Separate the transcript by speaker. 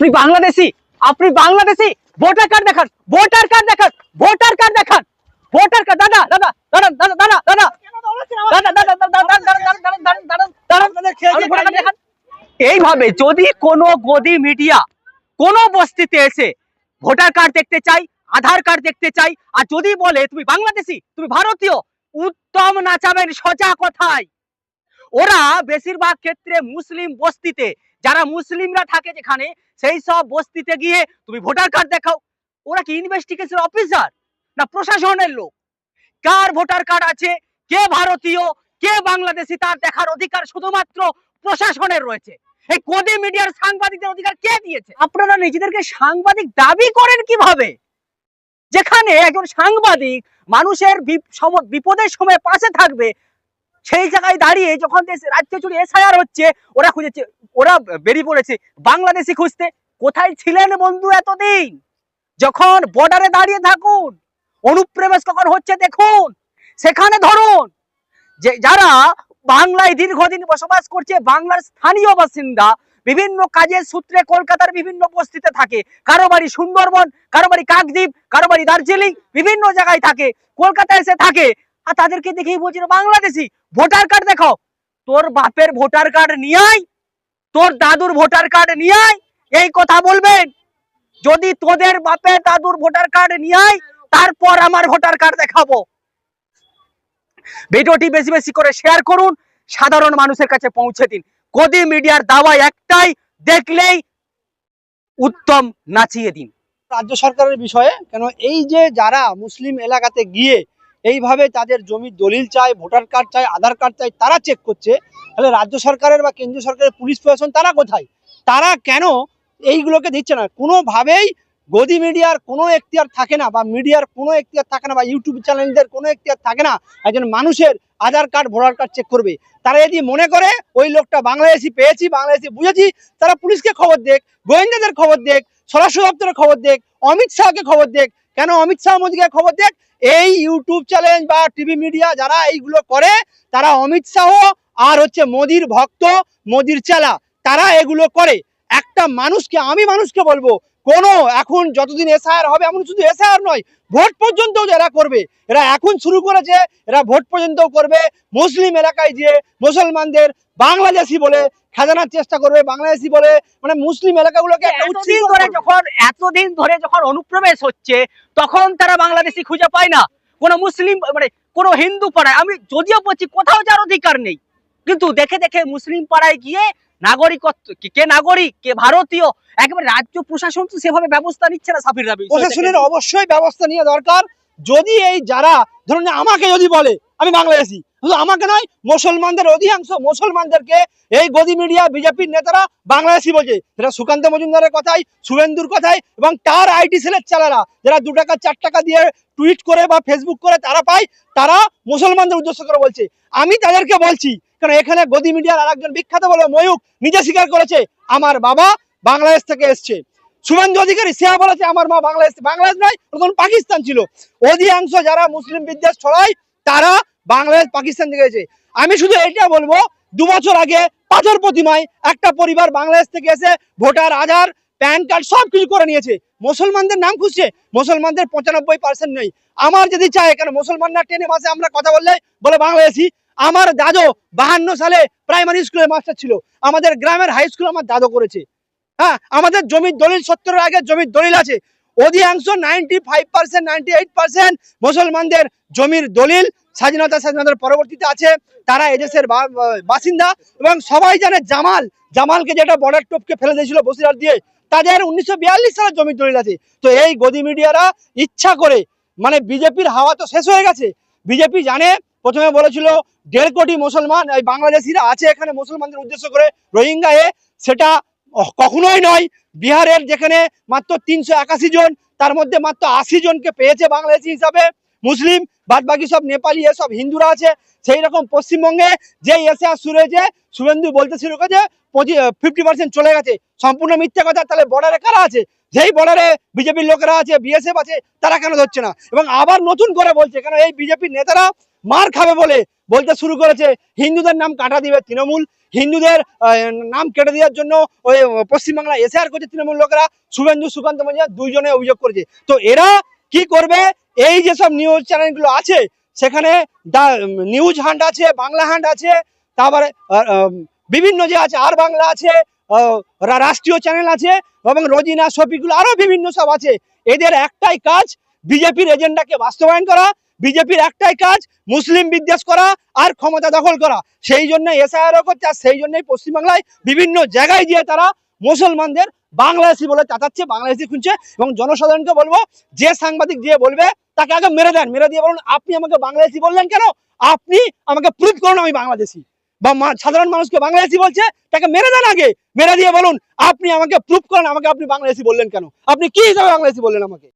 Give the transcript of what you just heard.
Speaker 1: আপনি বাংলাদেশি, আপনি Bangladeshi. Voter card দেখান, ভোটার কার্ড দেখান, ভোটার কার্ড দেখান, ভোটার কার্ড। দাদা দাদা দাদা দাদা দাদা দাদা এইভাবে যদি কোনো গদি মিডিয়া কোনো বস্তিতে এসে ভোটার কার্ড দেখতে চাই, আধার কার্ড দেখতে চাই, আর যদি বলে তুমি বাংলাদেশি, তুমি ভারতীয়, উত্তম নাচাবেন সোজা কথায়। ওরা বেশিরভাগ ক্ষেত্রে মুসলিম বস্তিতে, যারা মুসলিমরা থাকে যেখানে, সেই সব বস্তিতে গিয়ে তুমি ভোটার কার্ড দেখাও। ওরা কি ইনভেস্টিগেশন অফিসার না প্রশাসনের লোক? কার ভোটার কার্ড আছে, কে ভারতীয়, কে বাংলাদেশি, তার দেখার অধিকার শুধুমাত্র প্রশাসনের রয়েছে। এই গদি মিডিয়ার সাংবাদিকদের অধিকার কে দিয়েছে? আপনারা নিজেদেরকে সাংবাদিক দাবি করেন কিভাবে, যেখানে একজন সাংবাদিক মানুষের বিপদের সময় পাশে থাকবে, সেই জায়গায় দাঁড়িয়ে যখন রাজ্য জুড়ে এসআইআর হচ্ছে, ওরা খুঁজেছে, ওরা বেরিয়ে পড়েছে বাংলাদেশি খুঁজতে। কোথায় ছিলেন বন্ধু এতদিন? যখন বর্ডারে দাঁড়িয়ে থাকুন, অনুপ্রবেশ কখন হচ্ছে দেখুন, সেখানে ধরুন। যে যারা বাংলায় দীর্ঘদিন বসবাস করছে, বাংলার স্থানীয় বাসিন্দা, বিভিন্ন কাজের সূত্রে কলকাতার বিভিন্ন বস্তিতে থাকে, কারো বাড়ি সুন্দরবন, কারো বাড়ি কাকদ্বীপ, কারো বাড়ি দার্জিলিং, বিভিন্ন জায়গায় থাকে, কলকাতায় এসে থাকে, আর তাদেরকে দেখেই বলছিল বাংলাদেশি। ভোটার কার্ড দেখাও। তোর বাপের ভোটার কার্ড নিয়ে আয়, তোর দাদুর ভোটার কার্ড নিয়ে আয়, এই কথা বলবেন। যদি তোদের বাপের দাদুর ভোটার কার্ড নিয়ে আয়, তারপর আমার ভোটার কার্ড দেখাবো। ভিডিওটি বেশি বেশি করে শেয়ার করুন, সাধারণ মানুষের কাছে পৌঁছে দিন। গদি মিডিয়ার দাওয়া একটাই, দেখলেই উত্তম নাচিয়ে দিন।
Speaker 2: রাজ্য সরকারের বিষয়ে কেন এই যে যারা মুসলিম এলাকাতে গিয়ে এইভাবে তাদের জমির দলিল চায়, ভোটার কার্ড চায়, আধার কার্ড চায়, তারা চেক করছে, তাহলে রাজ্য সরকারের বা কেন্দ্রীয় সরকারের পুলিশ প্রশাসন তারা কোথায়? তারা কেন এইগুলোকে দিচ্ছে না? কোনোভাবেই গদি মিডিয়ার কোনো এখতিয়ার থাকে না, বা মিডিয়ার কোনো এখতিয়ার থাকে না, বা ইউটিউব চ্যানেলদের কোনো এখতিয়ার থাকে না একজন মানুষের আধার কার্ড ভোটার কার্ড চেক করবে। তারা যদি মনে করে ওই লোকটা বাংলাদেশি পেয়েছি, বাংলাদেশি বুঝেছি, তারা পুলিশকে খবর দেখ, গোয়েন্দাদের খবর দেখ, স্বরাষ্ট্র দপ্তরের খবর দেখ, অমিত শাহকে খবর দেখ। কেন অমিত শাহ মোদীকে খবর দেখ? এই ইউটিউব চ্যানেল বা টিভি মিডিয়া যারা এইগুলো করে, তারা অমিত শাহ আর হচ্ছে মোদীর ভক্ত, মোদীর চেলা, তারা এগুলো করে। একটা মানুষকে, আমি মানুষকে বলবো, কোনো এখন যতদিন এসআইআর হবে, এমন শুধু এসআইআর নয়, ভোট পর্যন্ত এরা করবে। এরা এখন শুরু করেছে, এরা ভোট পর্যন্ত করবে। মুসলিম এলাকায় যে মুসলমানদের বাংলাদেশি বলে খাজানার চেষ্টা করবে, বাংলাদেশি বলে, মানে মুসলিম এলাকাগুলোকে
Speaker 1: এতদিন ধরে যখন অনুপ্রবেশ হচ্ছে, তখন তারা বাংলাদেশি খুঁজে পায় না। কোন মুসলিম মানে কোন হিন্দু পাড়ায়, আমি যদিও বলছি কোথাও যার অধিকার নেই, কিন্তু দেখে দেখে মুসলিম পাড়ায় গিয়ে নাগরিকত্ব, কে নাগরিক, কে ভারতীয়, একেবারে রাজ্য প্রশাসন তো সেভাবে ব্যবস্থা নিচ্ছে না। সাফির রাবি,
Speaker 2: প্রশাসনের অবশ্যই ব্যবস্থা নেওয়া দরকার। যদি এই যারা ধরুন আমাকে যদি বলে আমি বাংলাদেশি, শুধু আমাকে নয়, মুসলমানদের অধিকাংশ মুসলমানদেরকে এই গদি মিডিয়া বিজেপির নেতারা বাংলাদেশি বলছে। সেটা সুকান্ত মজুমদারের কথাই, শুভেন্দুর কথাই, এবং তার আইটি সেলের চালারা যারা 2 টাকা 4 টাকা দিয়ে টুইট করে বা ফেসবুক করে তারা পায়, তারা মুসলমানদের উদ্দেশ্য করে বলছে। আমি তাদেরকে বলছি, কারণ এখানে গদি মিডিয়ার আরেকজন বিখ্যাত বলে ময়ূক নিজে স্বীকার করেছে আমার বাবা বাংলাদেশ থেকে এসছে। শুভেন্দু অধিকারী সে বলেছে আমার মা বাংলাদেশ, বাংলাদেশ নয়, তখন পাকিস্তান ছিল। অধিকাংশ যারা মুসলিম বিদ্বেষ ছড়ায় তারা বাংলাদেশ পাকিস্তান থেকে এসেছে। আমি শুধু এটা বলবো, 2 বছর আগে পাথর প্রতিমায় একটা পরিবার বাংলাদেশ থেকে এসে ভোটার, আধার, প্যান কার্ড সবকিছু করে নিয়েছে। মুসলমানদের নাম খুঁজছে, মুসলমানদের 95% নেই। আমার যদি চায়, কেন মুসলমানরা টেনে মাসে আমরা কথা বললে বলে বাংলাদেশি। আমার দাদু 52 সালে প্রাইমারি স্কুলের মাস্টার ছিল, আমাদের গ্রামের হাই স্কুল আমার দাদু করেছে। হ্যাঁ, আমাদের জমির দলিল 70 এর আগে জমির দলিল আছে। অধিকাংশ 95%, 98% মুসলমানদের জমির দলিল স্বাধীনতার পরবর্তীতে আছে। তারা এদেশের বাসিন্দা, এবং সবাই জানে জামালকে যেটা বর্ডার টপকে ফেলে দিয়েছিল বসিরহাট দিয়ে, তাদের 1942 সালের জমির দলিল আছে। তো এই গদি মিডিয়ারা ইচ্ছা করে, মানে বিজেপির হাওয়া তো শেষ হয়ে গেছে। বিজেপি জানে, প্রথমে বলেছিল 1.5 কোটি মুসলমান এই বাংলাদেশিরা আছে এখানে মুসলমানদের উদ্দেশ্য করে, রোহিঙ্গা সেটা কখনোই নয়। বিহারের যেখানে মাত্র 381 জন, তার মধ্যে মাত্র 80 জনকে পেয়েছে বাংলাদেশি হিসাবে মুসলিম, বাদ বাকি সব নেপালি, এসব হিন্দুরা আছে। সেই রকম পশ্চিমবঙ্গে যে এসআইআর শুরু হয়েছে, শুভেন্দু বলতে শুরু করেছে 50% চলে গেছে, সম্পূর্ণ মিথ্যা কথা। তাহলে বর্ডারে কারা আছে? যেই বর্ডারে বিজেপির লোকেরা আছে, বিএসএফ আছে, তারা কেন ধরছে না? এবং আবার নতুন করে বলছে, কেন এই বিজেপির নেতারা মার খাবে বলে বলতে শুরু করেছে হিন্দুদের নাম কাটা দিবে তৃণমূল, হিন্দুদের নাম কেটে দেওয়ার জন্য ওই পশ্চিমবাংলায় এসআর করছে তৃণমূল লোকেরা, শুভেন্দু সুকান্ত মজুমদার দুইজনে অভিযোগ করেছে। তো এরা কি করবে, এই যেসব নিউজ চ্যানেলগুলো আছে সেখানে নিউজ হান্ট আছে, বাংলা হান্ট আছে, তারপরে বিভিন্ন যে আছে আর বাংলা আছে, রাষ্ট্রীয় চ্যানেল আছে এবং রোজিনা শফিকুল আরো বিভিন্ন সব আছে। এদের একটাই কাজ বিজেপির এজেন্ডাকে বাস্তবায়ন করা, বিজেপির একটাই কাজ মুসলিম বিদ্বেষ করা আর ক্ষমতা দখল করা। সেই জন্য এসআইআরও করছে, আর সেই জন্যই পশ্চিমবাংলায় বিভিন্ন জায়গায় গিয়ে তারা মুসলমানদের বাংলাদেশি বলে চাতাচ্ছে, বাংলাদেশি খুঁজছে। এবং জনসাধারণকে বলবো, যে সাংবাদিক যে বলবে তাকে আগে মেরে দেন, মেরে দিয়ে বলুন আপনি আমাকে বাংলাদেশি বললেন কেন, আপনি আমাকে প্রুফ করুন আমি বাংলাদেশি। বা সাধারণ মানুষকে বাংলাদেশি বলছে, তাকে মেরে দেন আগে, মেরে দিয়ে বলুন আপনি আমাকে প্রুফ করেন আমাকে আপনি বাংলাদেশি বললেন কেন, আপনি কি হিসাবে বাংলাদেশি বললেন আমাকে।